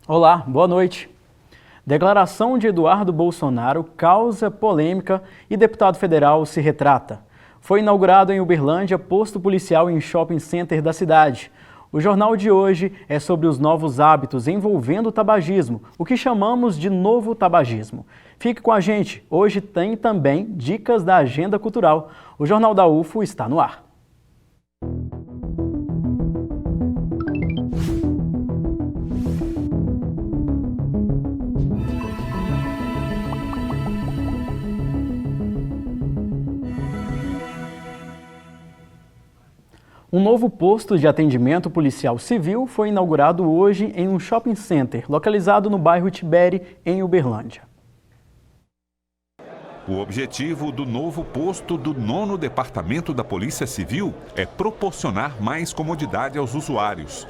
Olá, boa noite. Declaração de Eduardo Bolsonaro causa polêmica e deputado federal se retrata. Foi inaugurado em Uberlândia posto policial em shopping center da cidade. O jornal de hoje é sobre os novos hábitos envolvendo o tabagismo, o que chamamos de novo tabagismo. Fique com a gente, hoje tem também dicas da agenda cultural. O Jornal da UFO está no ar. Um novo posto de atendimento policial civil foi inaugurado hoje em um shopping center, localizado no bairro Tibere, em Uberlândia. O objetivo do novo posto do 9º Departamento da Polícia Civil é proporcionar mais comodidade aos usuários.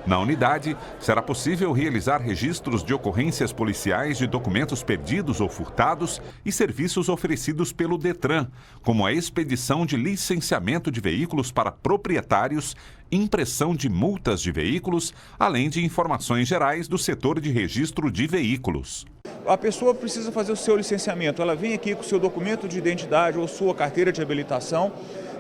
Na unidade, será possível realizar registros de ocorrências policiais de documentos perdidos ou furtados e serviços oferecidos pelo Detran, como a expedição de licenciamento de veículos para proprietários, impressão de multas de veículos, além de informações gerais do setor de registro de veículos. A pessoa precisa fazer o seu licenciamento, ela vem aqui com o seu documento de identidade ou sua carteira de habilitação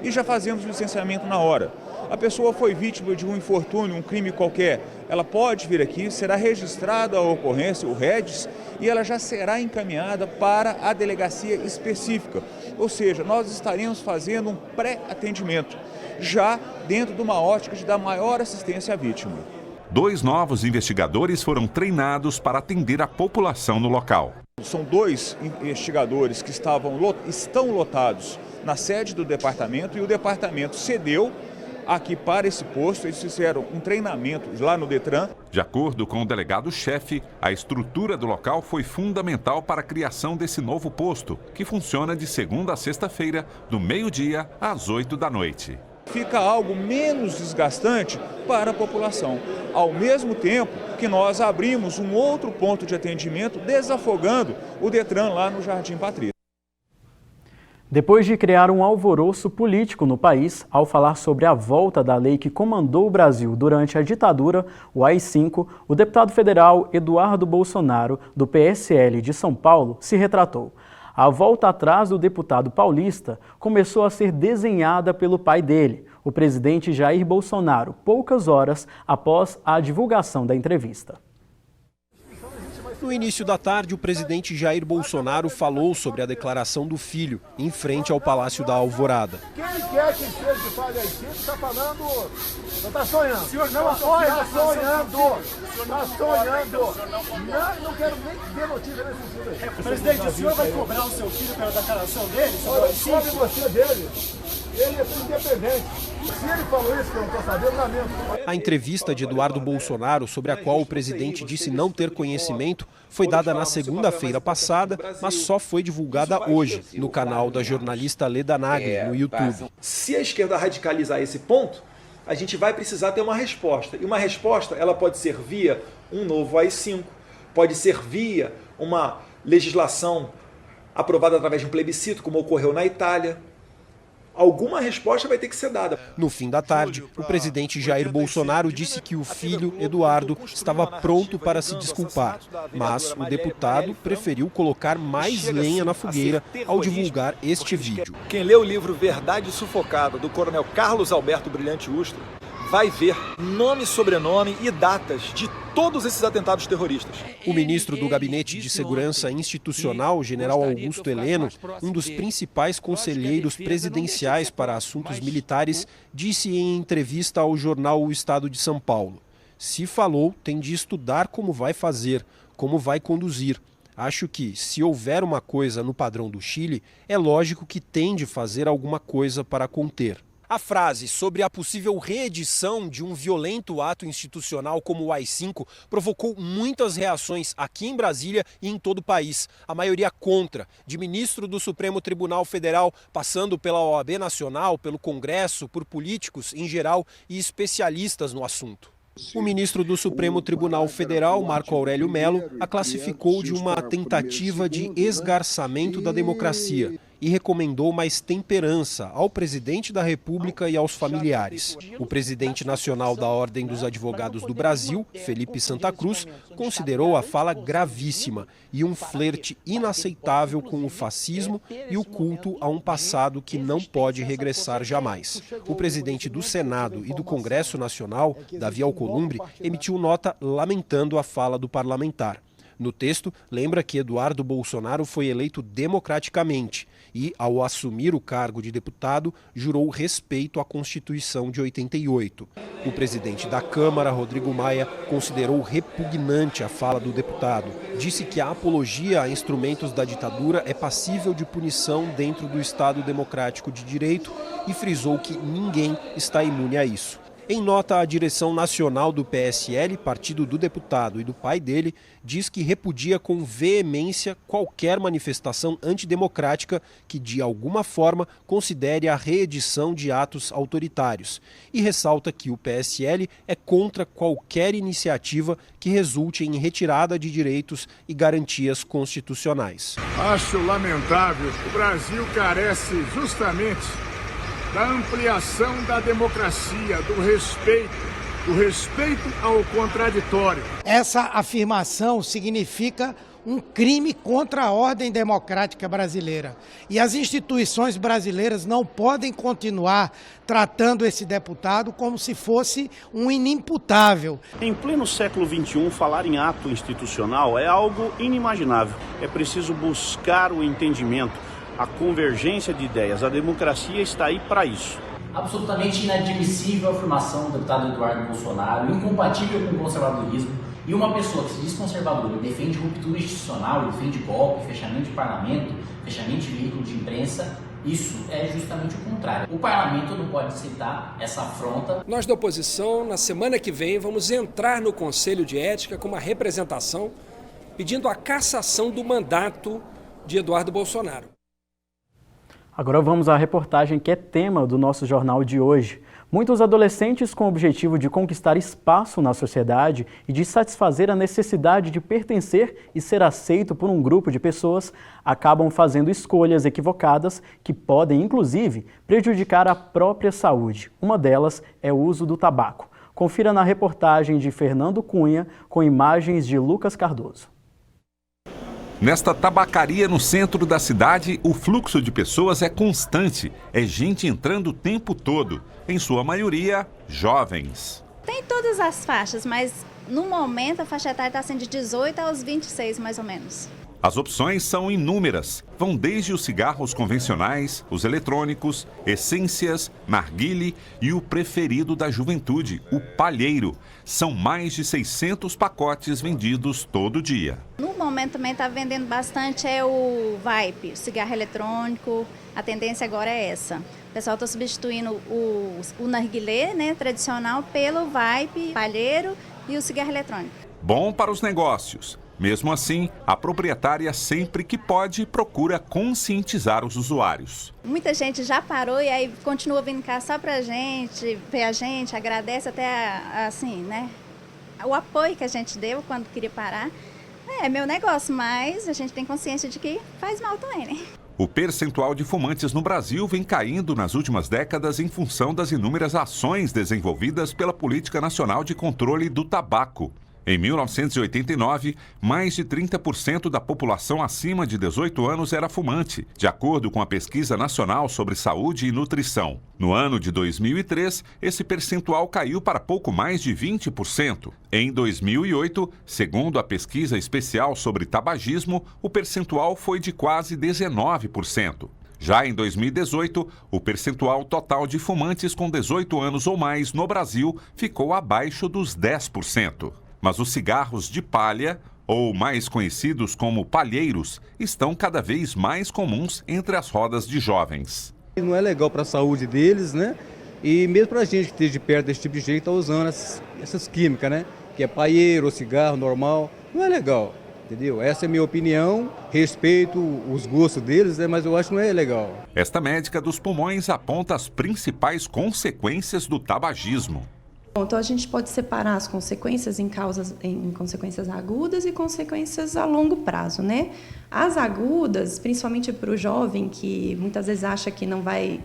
e já fazemos o licenciamento na hora. A pessoa foi vítima de um infortúnio, um crime qualquer, ela pode vir aqui, será registrada a ocorrência, o REDS, e ela já será encaminhada para a delegacia específica. Ou seja, nós estaremos fazendo um pré-atendimento, já dentro de uma ótica de dar maior assistência à vítima. 2 novos investigadores foram treinados para atender a população no local. São 2 investigadores que estão lotados na sede do departamento e o departamento cedeu aqui para esse posto. Eles fizeram um treinamento lá no Detran. De acordo com o delegado-chefe, a estrutura do local foi fundamental para a criação desse novo posto, que funciona de segunda a sexta-feira, do meio-dia às 8 da noite. Fica algo menos desgastante para a população, ao mesmo tempo que nós abrimos um outro ponto de atendimento desafogando o Detran lá no Jardim Patrícia. Depois de criar um alvoroço político no país, ao falar sobre a volta da lei que comandou o Brasil durante a ditadura, o AI-5, o deputado federal Eduardo Bolsonaro, do PSL de São Paulo, se retratou. A volta atrás do deputado paulista começou a ser desenhada pelo pai dele, o presidente Jair Bolsonaro, poucas horas após a divulgação da entrevista. No início da tarde, o presidente Jair Bolsonaro falou sobre a declaração do filho, em frente ao Palácio da Alvorada. Quem quer que seja que fale aí, está falando, não está sonhando. O senhor não apoia, está sonhando. Está sonhando. Não quero nem ter notícia nesse sentido aí. Presidente, o senhor vai cobrar o seu filho pela declaração dele? Olha, cobre você dele. Ele é independente. Se ele falou isso, que eu não estou sabendo, lamento. A entrevista de Eduardo Bolsonaro, sobre a qual o presidente disse não ter conhecimento, foi dada na segunda-feira passada, mas só foi divulgada hoje, no canal da jornalista Leda Nagli, no YouTube. Se a esquerda radicalizar esse ponto, a gente vai precisar ter uma resposta. E uma resposta, ela pode ser via um novo AI-5, pode ser via uma legislação aprovada através de um plebiscito, como ocorreu na Itália. Alguma resposta vai ter que ser dada. No fim da tarde, o presidente Jair Bolsonaro disse que o filho, Eduardo, estava pronto para se desculpar. Mas o deputado preferiu colocar mais lenha na fogueira ao divulgar este vídeo. Quem lê o livro Verdade Sufocada, do coronel Carlos Alberto Brilhante Ustra, vai ver nome, sobrenome e datas de todos esses atentados terroristas. O ministro do Gabinete de Segurança Institucional, general Augusto Heleno, um dos principais conselheiros presidenciais para assuntos militares, disse em entrevista ao jornal O Estado de São Paulo: se falou, tem de estudar como vai fazer, como vai conduzir. Acho que, se houver uma coisa no padrão do Chile, é lógico que tem de fazer alguma coisa para conter. A frase sobre a possível reedição de um violento ato institucional como o AI-5 provocou muitas reações aqui em Brasília e em todo o país. A maioria contra, de ministro do Supremo Tribunal Federal, passando pela OAB Nacional, pelo Congresso, por políticos em geral e especialistas no assunto. O ministro do Supremo Tribunal Federal, Marco Aurélio Mello, a classificou de uma tentativa de esgarçamento da democracia e recomendou mais temperança ao presidente da República e aos familiares. O presidente nacional da Ordem dos Advogados do Brasil, Felipe Santa Cruz, considerou a fala gravíssima e um flerte inaceitável com o fascismo e o culto a um passado que não pode regressar jamais. O presidente do Senado e do Congresso Nacional, Davi Alcolumbre, emitiu nota lamentando a fala do parlamentar. No texto, lembra que Eduardo Bolsonaro foi eleito democraticamente e, ao assumir o cargo de deputado, jurou respeito à Constituição de 88. O presidente da Câmara, Rodrigo Maia, considerou repugnante a fala do deputado. Disse que a apologia a instrumentos da ditadura é passível de punição dentro do Estado Democrático de Direito e frisou que ninguém está imune a isso. Em nota, a direção nacional do PSL, partido do deputado e do pai dele, diz que repudia com veemência qualquer manifestação antidemocrática que, de alguma forma, considere a reedição de atos autoritários. E ressalta que o PSL é contra qualquer iniciativa que resulte em retirada de direitos e garantias constitucionais. Acho lamentável. O Brasil carece justamente da ampliação da democracia, do respeito ao contraditório. Essa afirmação significa um crime contra a ordem democrática brasileira. E as instituições brasileiras não podem continuar tratando esse deputado como se fosse um inimputável. Em pleno século XXI, falar em ato institucional é algo inimaginável. É preciso buscar o entendimento, a convergência de ideias. A democracia está aí para isso. Absolutamente inadmissível a afirmação do deputado Eduardo Bolsonaro, incompatível com o conservadorismo, e uma pessoa que se diz conservadora e defende ruptura institucional, defende golpe, fechamento de parlamento, fechamento de veículo de imprensa, isso é justamente o contrário. O parlamento não pode aceitar essa afronta. Nós da oposição, na semana que vem, vamos entrar no Conselho de Ética com uma representação pedindo a cassação do mandato de Eduardo Bolsonaro. Agora vamos à reportagem que é tema do nosso jornal de hoje. Muitos adolescentes com o objetivo de conquistar espaço na sociedade e de satisfazer a necessidade de pertencer e ser aceito por um grupo de pessoas acabam fazendo escolhas equivocadas que podem, inclusive, prejudicar a própria saúde. Uma delas é o uso do tabaco. Confira na reportagem de Fernando Cunha com imagens de Lucas Cardoso. Nesta tabacaria no centro da cidade, o fluxo de pessoas é constante. É gente entrando o tempo todo, em sua maioria, jovens. Tem todas as faixas, mas no momento a faixa etária está sendo de 18 aos 26, mais ou menos. As opções são inúmeras. Vão desde os cigarros convencionais, os eletrônicos, essências, narguile e o preferido da juventude, o palheiro. São mais de 600 pacotes vendidos todo dia. No momento também está vendendo bastante o vape, o cigarro eletrônico. A tendência agora é essa. O pessoal está substituindo o narguilé, né, tradicional, pelo vape, palheiro e o cigarro eletrônico. Bom para os negócios. Mesmo assim, a proprietária, sempre que pode, procura conscientizar os usuários. Muita gente já parou e aí continua vindo cá só pra gente, ver a gente, agradece até, assim, né, o apoio que a gente deu quando queria parar. É meu negócio, mas a gente tem consciência de que faz mal também, né? O percentual de fumantes no Brasil vem caindo nas últimas décadas em função das inúmeras ações desenvolvidas pela Política Nacional de Controle do Tabaco. Em 1989, mais de 30% da população acima de 18 anos era fumante, de acordo com a Pesquisa Nacional sobre Saúde e Nutrição. No ano de 2003, esse percentual caiu para pouco mais de 20%. Em 2008, segundo a Pesquisa Especial sobre Tabagismo, o percentual foi de quase 19%. Já em 2018, o percentual total de fumantes com 18 anos ou mais no Brasil ficou abaixo dos 10%. Mas os cigarros de palha, ou mais conhecidos como palheiros, estão cada vez mais comuns entre as rodas de jovens. Não é legal para a saúde deles, né? E mesmo para a gente que esteja perto desse tipo de gente, está usando essas químicas, né? Que é palheiro ou cigarro normal, não é legal, entendeu? Essa é a minha opinião, respeito os gostos deles, né? Mas eu acho que não é legal. Esta médica dos pulmões aponta as principais consequências do tabagismo. Então a gente pode separar as consequências em consequências agudas e consequências a longo prazo, né? As agudas, principalmente para o jovem que muitas vezes acha que não vai,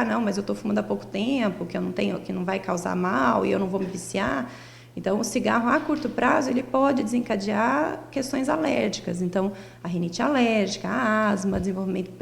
não, mas eu estou fumando há pouco tempo, que não vai causar mal e eu não vou me viciar. Então, o cigarro a curto prazo ele pode desencadear questões alérgicas. Então, a rinite alérgica, a asma, desenvolvimento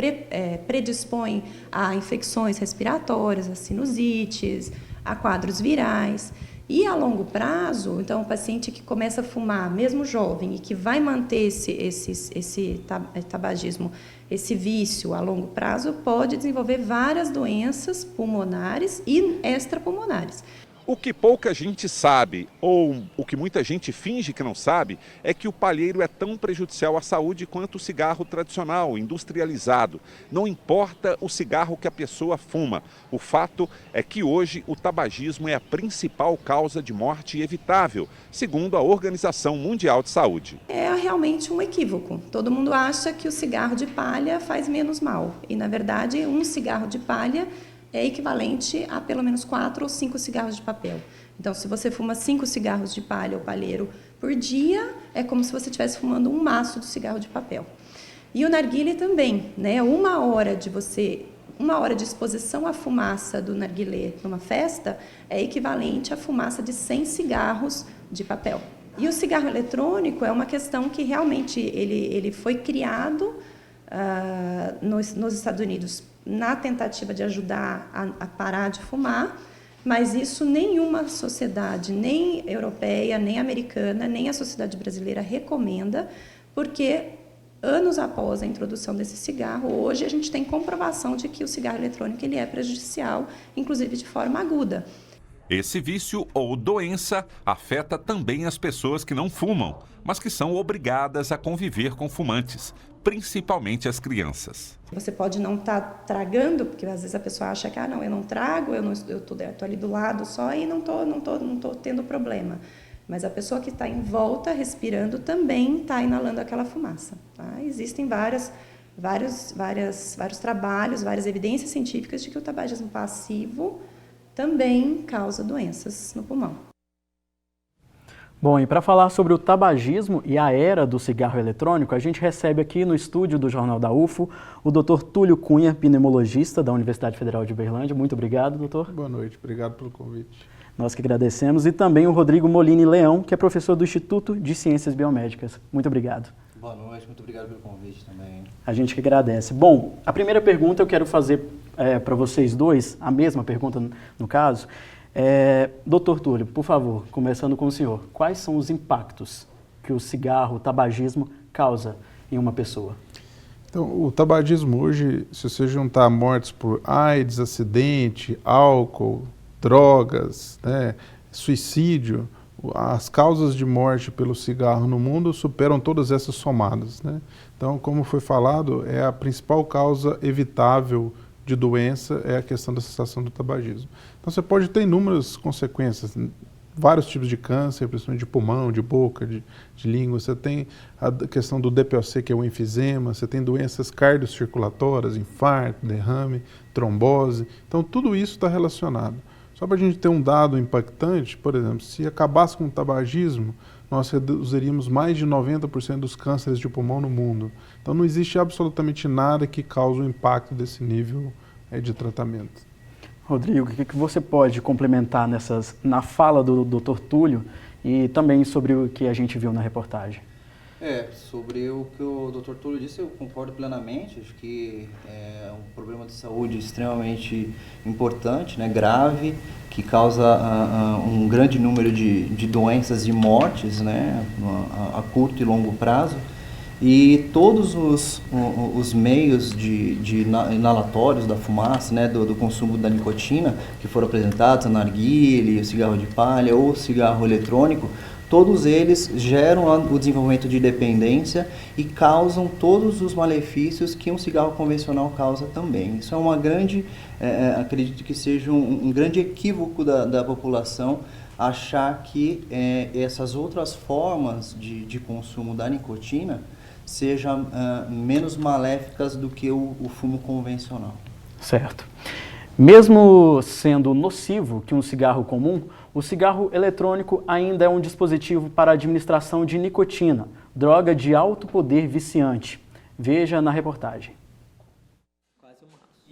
predispõe a infecções respiratórias, a sinusites, a quadros virais. E a longo prazo, então, o paciente que começa a fumar, mesmo jovem, e que vai manter esse tabagismo, esse vício a longo prazo, pode desenvolver várias doenças pulmonares e extrapulmonares. O que pouca gente sabe, ou o que muita gente finge que não sabe, é que o palheiro é tão prejudicial à saúde quanto o cigarro tradicional, industrializado. Não importa o cigarro que a pessoa fuma. O fato é que hoje o tabagismo é a principal causa de morte evitável, segundo a Organização Mundial de Saúde. É realmente um equívoco. Todo mundo acha que o cigarro de palha faz menos mal. E, na verdade, um cigarro de palha é equivalente a pelo menos 4 ou 5 cigarros de papel. Então, se você fuma 5 cigarros de palha ou palheiro por dia, é como se você estivesse fumando um maço de cigarro de papel. E o narguilé também, né? Uma hora de exposição à fumaça do narguilé numa festa é equivalente à fumaça de 100 cigarros de papel. E o cigarro eletrônico é uma questão que realmente ele foi criado nos Estados Unidos na tentativa de ajudar a parar de fumar, mas isso nenhuma sociedade, nem europeia, nem americana, nem a sociedade brasileira recomenda, porque anos após a introdução desse cigarro, hoje a gente tem comprovação de que o cigarro eletrônico ele é prejudicial, inclusive de forma aguda. Esse vício ou doença afeta também as pessoas que não fumam, mas que são obrigadas a conviver com fumantes, principalmente as crianças. Você pode não estar tragando, porque às vezes a pessoa acha que eu não trago, eu estou ali do lado só e não tô tendo problema. Mas a pessoa que está em volta, respirando, também está inalando aquela fumaça. Tá? Existem vários trabalhos, várias evidências científicas de que o tabagismo passivo também causa doenças no pulmão. Bom, e para falar sobre o tabagismo e a era do cigarro eletrônico, a gente recebe aqui no estúdio do Jornal da UFO o Dr. Túlio Cunha, pneumologista da Universidade Federal de Uberlândia. Muito obrigado, doutor. Boa noite, obrigado pelo convite. Nós que agradecemos. E também o Rodrigo Molini Leão, que é professor do Instituto de Ciências Biomédicas. Muito obrigado. Boa noite, muito obrigado pelo convite também. A gente que agradece. Bom, a primeira pergunta eu quero fazer para vocês dois, a mesma pergunta no caso. Doutor Túlio, por favor, começando com o senhor, quais são os impactos que o cigarro, o tabagismo, causa em uma pessoa? Então, o tabagismo hoje, se você juntar mortes por AIDS, acidente, álcool, drogas, né, suicídio, as causas de morte pelo cigarro no mundo superam todas essas somadas, né? Então, como foi falado, é a principal causa evitável de doença é a questão da cessação do tabagismo. Então você pode ter inúmeras consequências, vários tipos de câncer, principalmente de pulmão, de boca, de língua. Você tem a questão do DPOC, que é o enfisema, você tem doenças cardiocirculatórias, infarto, derrame, trombose. Então tudo isso está relacionado. Só para a gente ter um dado impactante, por exemplo, se acabasse com o tabagismo, nós reduziríamos mais de 90% dos cânceres de pulmão no mundo. Então não existe absolutamente nada que cause o impacto desse nível de tratamento. Rodrigo, o que você pode complementar na fala do Dr. Túlio e também sobre o que a gente viu na reportagem? Sobre o que o Dr. Túlio disse, eu concordo plenamente. Acho que é um problema de saúde extremamente importante, né, grave, que causa um grande número de doenças e mortes, né, a curto e longo prazo. E todos os meios de inalatórios da fumaça, né, do consumo da nicotina, que foram apresentados, a narguilé, o cigarro de palha ou o cigarro eletrônico, todos eles geram o desenvolvimento de dependência e causam todos os malefícios que um cigarro convencional causa também. Isso é uma grande, acredito que seja um grande equívoco da população, achar que essas outras formas de consumo da nicotina sejam menos maléficas do que o fumo convencional. Certo. Mesmo sendo nocivo que um cigarro comum, o cigarro eletrônico ainda é um dispositivo para a administração de nicotina, droga de alto poder viciante. Veja na reportagem.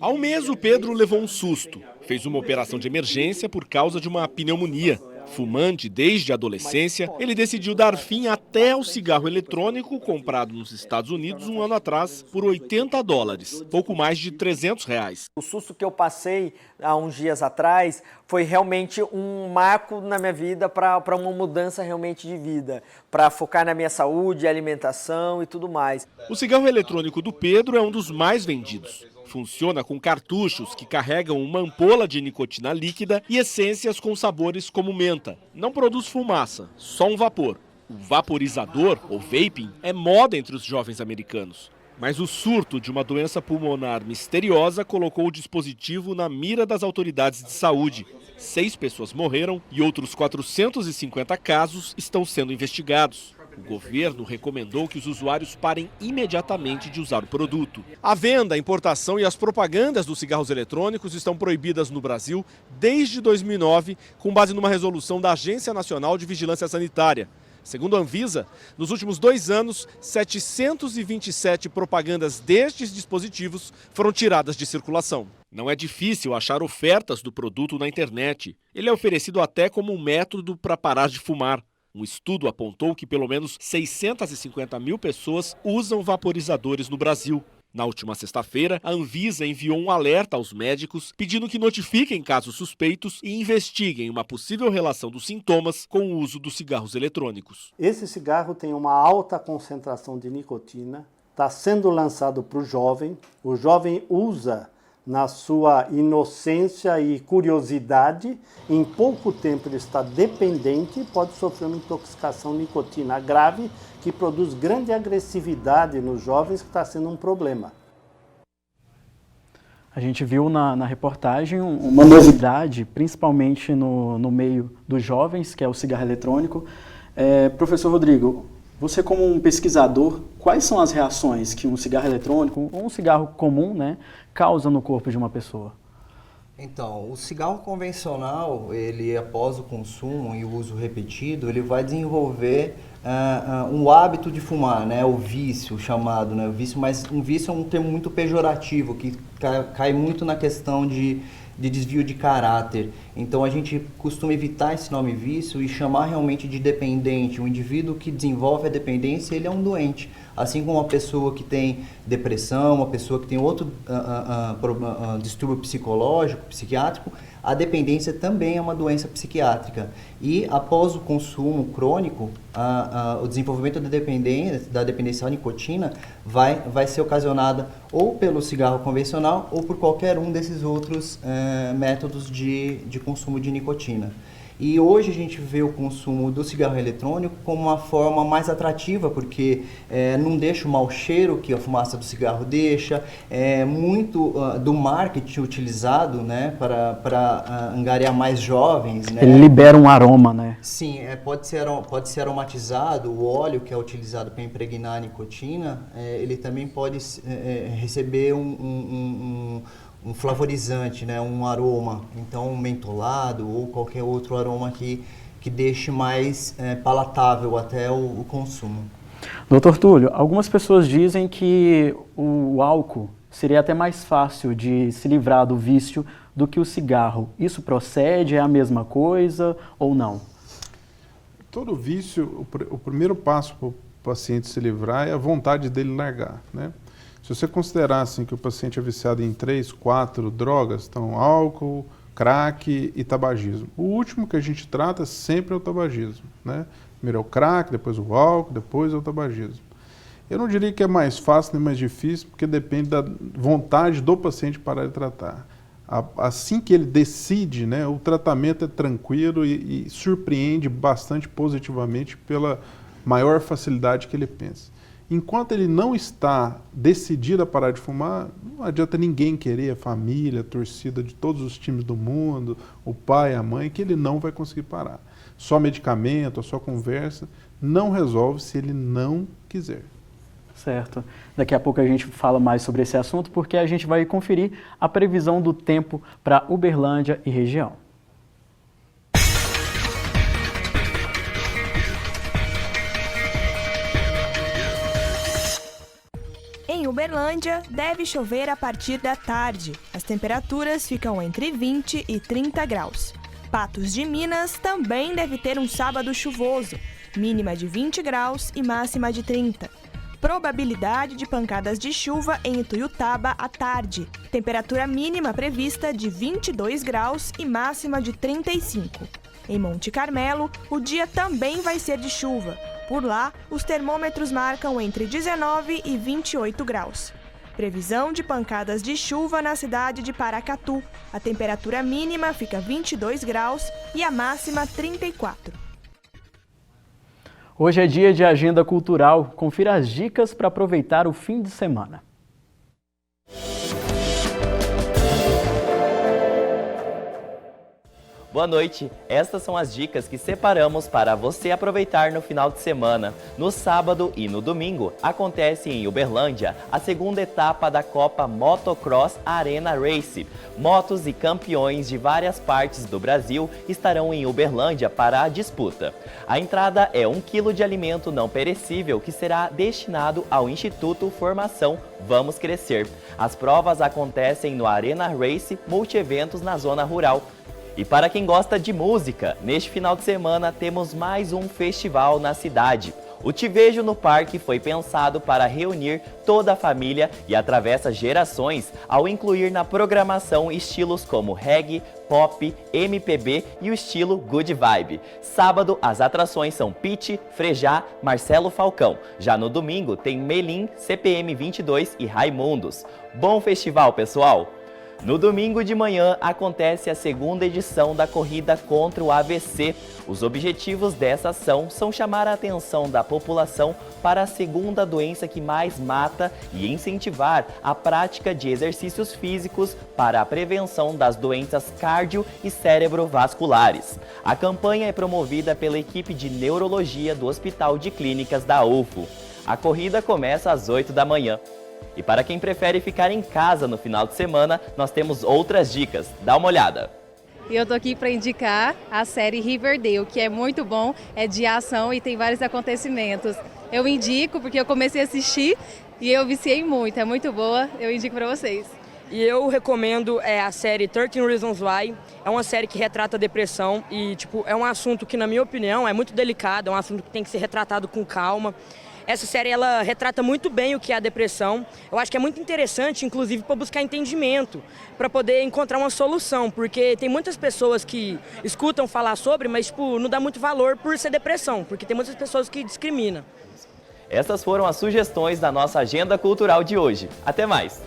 Há um mês, o Pedro levou um susto. Fez uma operação de emergência por causa de uma pneumonia. Fumante desde a adolescência, ele decidiu dar fim até ao cigarro eletrônico comprado nos Estados Unidos um ano atrás por $80, pouco mais de R$300. O susto que eu passei há uns dias atrás foi realmente um marco na minha vida para uma mudança realmente de vida, para focar na minha saúde, alimentação e tudo mais. O cigarro eletrônico do Pedro é um dos mais vendidos. Funciona com cartuchos que carregam uma ampola de nicotina líquida e essências com sabores como menta. Não produz fumaça, só um vapor. O vaporizador, ou vaping, é moda entre os jovens americanos. Mas o surto de uma doença pulmonar misteriosa colocou o dispositivo na mira das autoridades de saúde. 6 pessoas morreram e outros 450 casos estão sendo investigados. O governo recomendou que os usuários parem imediatamente de usar o produto. A venda, a importação e as propagandas dos cigarros eletrônicos estão proibidas no Brasil desde 2009, com base numa resolução da Agência Nacional de Vigilância Sanitária. Segundo a Anvisa, nos últimos 2 anos, 727 propagandas destes dispositivos foram tiradas de circulação. Não é difícil achar ofertas do produto na internet. Ele é oferecido até como um método para parar de fumar. Um estudo apontou que pelo menos 650 mil pessoas usam vaporizadores no Brasil. Na última sexta-feira, a Anvisa enviou um alerta aos médicos pedindo que notifiquem casos suspeitos e investiguem uma possível relação dos sintomas com o uso dos cigarros eletrônicos. Esse cigarro tem uma alta concentração de nicotina, está sendo lançado para o jovem usa na sua inocência e curiosidade, em pouco tempo ele está dependente e pode sofrer uma intoxicação nicotina grave que produz grande agressividade nos jovens, que está sendo um problema. A gente viu na reportagem uma novidade, principalmente no meio dos jovens, que é o cigarro eletrônico. Professor Rodrigo, você como um pesquisador, quais são as reações que um cigarro eletrônico ou um cigarro comum, né, causa no corpo de uma pessoa? Então, o cigarro convencional, ele após o consumo e o uso repetido, ele vai desenvolver um hábito de fumar, né, o vício chamado, né, o vício, mas um vício é um termo muito pejorativo, que cai muito na questão de desvio de caráter. Então a gente costuma evitar esse nome vício e chamar realmente de dependente. O indivíduo que desenvolve a dependência, ele é um doente. Assim como uma pessoa que tem depressão, uma pessoa que tem outro distúrbio psicológico, psiquiátrico, a dependência também é uma doença psiquiátrica. E após o consumo crônico, o desenvolvimento da dependência à nicotina vai ser ocasionada ou pelo cigarro convencional ou por qualquer um desses outros métodos de consumo de nicotina. E hoje a gente vê o consumo do cigarro eletrônico como uma forma mais atrativa, porque não deixa o mau cheiro que a fumaça do cigarro deixa, muito do marketing utilizado, né, para angariar mais jovens. Né? Ele libera um aroma, né? Sim, pode ser aromatizado, o óleo que é utilizado para impregnar a nicotina, ele também pode receber um flavorizante, né, um aroma, então um mentolado ou qualquer outro aroma que deixe mais palatável até o consumo. Doutor Túlio, algumas pessoas dizem que o álcool seria até mais fácil de se livrar do vício do que o cigarro. Isso procede? É a mesma coisa ou não? Todo vício, o primeiro passo para o paciente se livrar é a vontade dele largar, né? Se você considerar assim, que o paciente é viciado em 3, 4 drogas, então álcool, crack e tabagismo. O último que a gente trata sempre é o tabagismo, né? Primeiro é o crack, depois o álcool, depois é o tabagismo. Eu não diria que é mais fácil nem mais difícil, porque depende da vontade do paciente parar de tratar. Assim que ele decide, né, o tratamento é tranquilo e surpreende bastante positivamente pela maior facilidade que ele pensa. Enquanto ele não está decidido a parar de fumar, não adianta ninguém querer, a família, a torcida de todos os times do mundo, o pai, a mãe, que ele não vai conseguir parar. Só medicamento, só conversa, não resolve se ele não quiser. Certo. Daqui a pouco a gente fala mais sobre esse assunto, porque a gente vai conferir a previsão do tempo para Uberlândia e região. Em Uberlândia, deve chover a partir da tarde. As temperaturas ficam entre 20 e 30 graus. Patos de Minas também deve ter um sábado chuvoso, mínima de 20 graus e máxima de 30. Probabilidade de pancadas de chuva em Ituiutaba à tarde. Temperatura mínima prevista de 22 graus e máxima de 35. Em Monte Carmelo, o dia também vai ser de chuva. Por lá, os termômetros marcam entre 19 e 28 graus. Previsão de pancadas de chuva na cidade de Paracatu. A temperatura mínima fica 22 graus e a máxima 34. Hoje é dia de agenda cultural. Confira as dicas para aproveitar o fim de semana. Boa noite, estas são as dicas que separamos para você aproveitar no final de semana. No sábado e no domingo, acontece em Uberlândia a segunda etapa da Copa Motocross Arena Race. Motos e campeões de várias partes do Brasil estarão em Uberlândia para a disputa. A entrada é 1 quilo de alimento não perecível que será destinado ao Instituto Formação Vamos Crescer. As provas acontecem no Arena Race Multieventos na zona rural. E para quem gosta de música, neste final de semana temos mais um festival na cidade. O Te Vejo no Parque foi pensado para reunir toda a família e atravessa gerações ao incluir na programação estilos como reggae, pop, MPB e o estilo good vibe. Sábado, as atrações são Pitty, Frejá, Marcelo Falcão. Já no domingo tem Melim, CPM 22 e Raimundos. Bom festival, pessoal! No domingo de manhã acontece a segunda edição da corrida contra o AVC. Os objetivos dessa ação são chamar a atenção da população para a segunda doença que mais mata e incentivar a prática de exercícios físicos para a prevenção das doenças cardio- e cerebrovasculares. A campanha é promovida pela equipe de neurologia do Hospital de Clínicas da UFO. A corrida começa às 8 da manhã. E para quem prefere ficar em casa no final de semana, nós temos outras dicas. Dá uma olhada. E eu tô aqui para indicar a série Riverdale, que é muito bom, é de ação e tem vários acontecimentos. Eu indico porque eu comecei a assistir e eu viciei muito, é muito boa, eu indico para vocês. E eu recomendo a série 13 Reasons Why. É uma série que retrata a depressão e é um assunto que, na minha opinião, é muito delicado, é um assunto que tem que ser retratado com calma. Essa série ela retrata muito bem o que é a depressão. Eu acho que é muito interessante, inclusive, para buscar entendimento, para poder encontrar uma solução, porque tem muitas pessoas que escutam falar sobre, mas não dá muito valor por ser depressão, porque tem muitas pessoas que discriminam. Essas foram as sugestões da nossa agenda cultural de hoje. Até mais!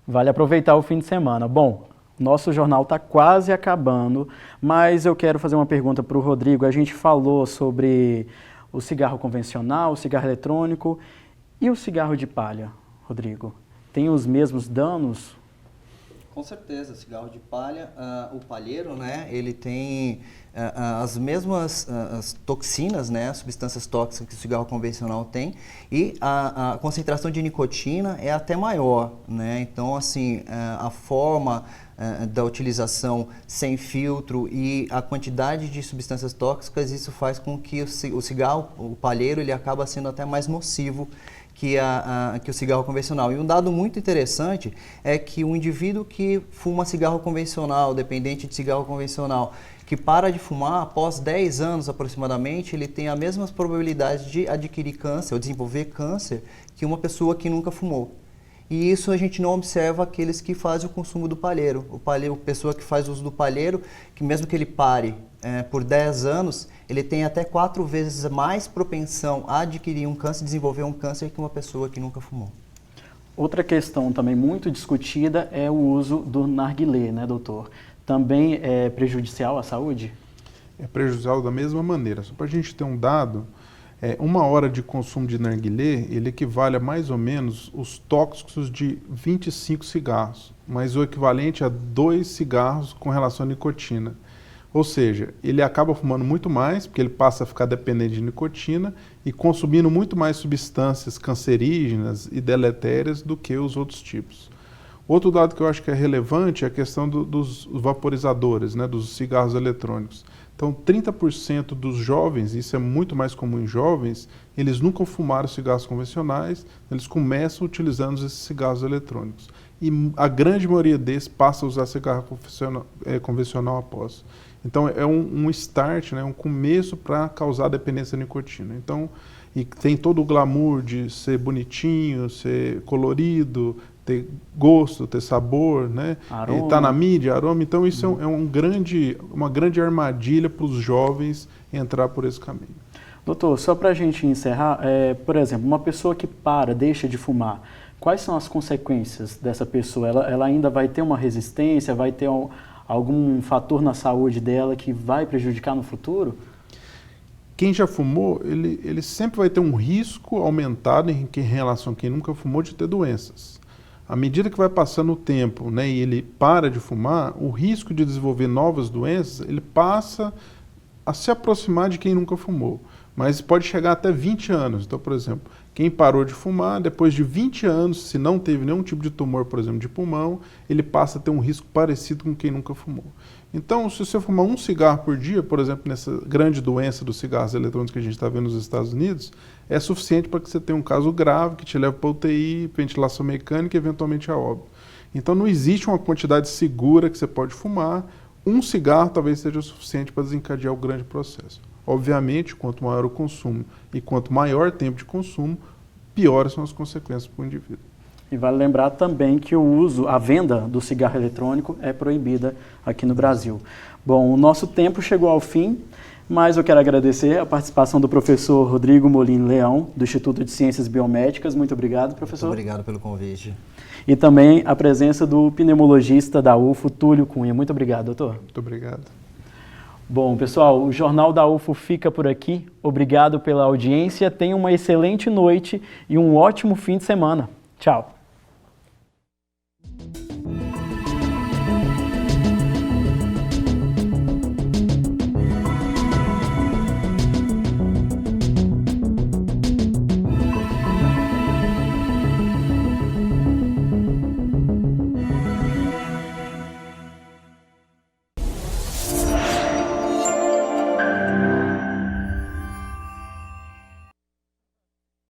Vale aproveitar o fim de semana. Bom, nosso jornal está quase acabando, mas eu quero fazer uma pergunta para o Rodrigo. A gente falou sobre o cigarro convencional, o cigarro eletrônico e o cigarro de palha, Rodrigo. Tem os mesmos danos? Com certeza, cigarro de palha, o palheiro, né, ele tem as mesmas as toxinas, né, as substâncias tóxicas que o cigarro convencional tem, e a concentração de nicotina é até maior, né, então assim, a forma da utilização sem filtro e a quantidade de substâncias tóxicas, isso faz com que o cigarro, o palheiro, ele acaba sendo até mais nocivo que o cigarro convencional. E um dado muito interessante é que o indivíduo que fuma cigarro convencional, dependente de cigarro convencional, que para de fumar, após 10 anos aproximadamente, ele tem as mesmas probabilidades de adquirir câncer ou desenvolver câncer que uma pessoa que nunca fumou. E isso a gente não observa aqueles que fazem o consumo do palheiro. A pessoa que faz uso do palheiro, que mesmo que ele pare por 10 anos, ele tem até 4 vezes mais propensão a adquirir um câncer, desenvolver um câncer, que uma pessoa que nunca fumou. Outra questão também muito discutida é o uso do narguilé, né, doutor? Também é prejudicial à saúde? É prejudicial da mesma maneira. Só para a gente ter um dado, 1 hora de consumo de narguilé, ele equivale a mais ou menos os tóxicos de 25 cigarros, mas o equivalente a 2 cigarros com relação à nicotina. Ou seja, ele acaba fumando muito mais, porque ele passa a ficar dependente de nicotina e consumindo muito mais substâncias cancerígenas e deletérias do que os outros tipos. Outro dado que eu acho que é relevante é a questão dos vaporizadores, né, dos cigarros eletrônicos. Então, 30% dos jovens, isso é muito mais comum em jovens, eles nunca fumaram cigarros convencionais, eles começam utilizando esses cigarros eletrônicos. E a grande maioria desses passa a usar cigarro convencional após. Então, é um start, né, um começo para causar dependência à nicotina. Então, e tem todo o glamour de ser bonitinho, ser colorido, ter gosto, ter sabor, né? Tá na mídia, aroma. Então, isso é uma grande armadilha para os jovens entrar por esse caminho. Doutor, só para a gente encerrar, por exemplo, uma pessoa que deixa de fumar, quais são as consequências dessa pessoa? Ela ainda vai ter uma resistência, vai ter algum fator na saúde dela que vai prejudicar no futuro? Quem já fumou, ele sempre vai ter um risco aumentado em relação a quem nunca fumou de ter doenças. À medida que vai passando o tempo, né, e ele para de fumar, o risco de desenvolver novas doenças, ele passa a se aproximar de quem nunca fumou. Mas pode chegar até 20 anos. Então, por exemplo, quem parou de fumar, depois de 20 anos, se não teve nenhum tipo de tumor, por exemplo, de pulmão, ele passa a ter um risco parecido com quem nunca fumou. Então, se você fumar um cigarro por dia, por exemplo, nessa grande doença dos cigarros eletrônicos que a gente está vendo nos Estados Unidos, é suficiente para que você tenha um caso grave que te leve para UTI, ventilação mecânica e eventualmente a óbito. Então, não existe uma quantidade segura que você pode fumar. Um cigarro talvez seja o suficiente para desencadear o grande processo. Obviamente, quanto maior o consumo e quanto maior o tempo de consumo, piores são as consequências para o indivíduo. E vale lembrar também que a venda do cigarro eletrônico é proibida aqui no Brasil. Bom, o nosso tempo chegou ao fim, mas eu quero agradecer a participação do professor Rodrigo Molin Leão, do Instituto de Ciências Biomédicas. Muito obrigado, professor. Muito obrigado pelo convite. E também a presença do pneumologista da UFO, Túlio Cunha. Muito obrigado, doutor. Muito obrigado. Bom, pessoal, o Jornal da UFO fica por aqui. Obrigado pela audiência, tenham uma excelente noite e um ótimo fim de semana. Tchau.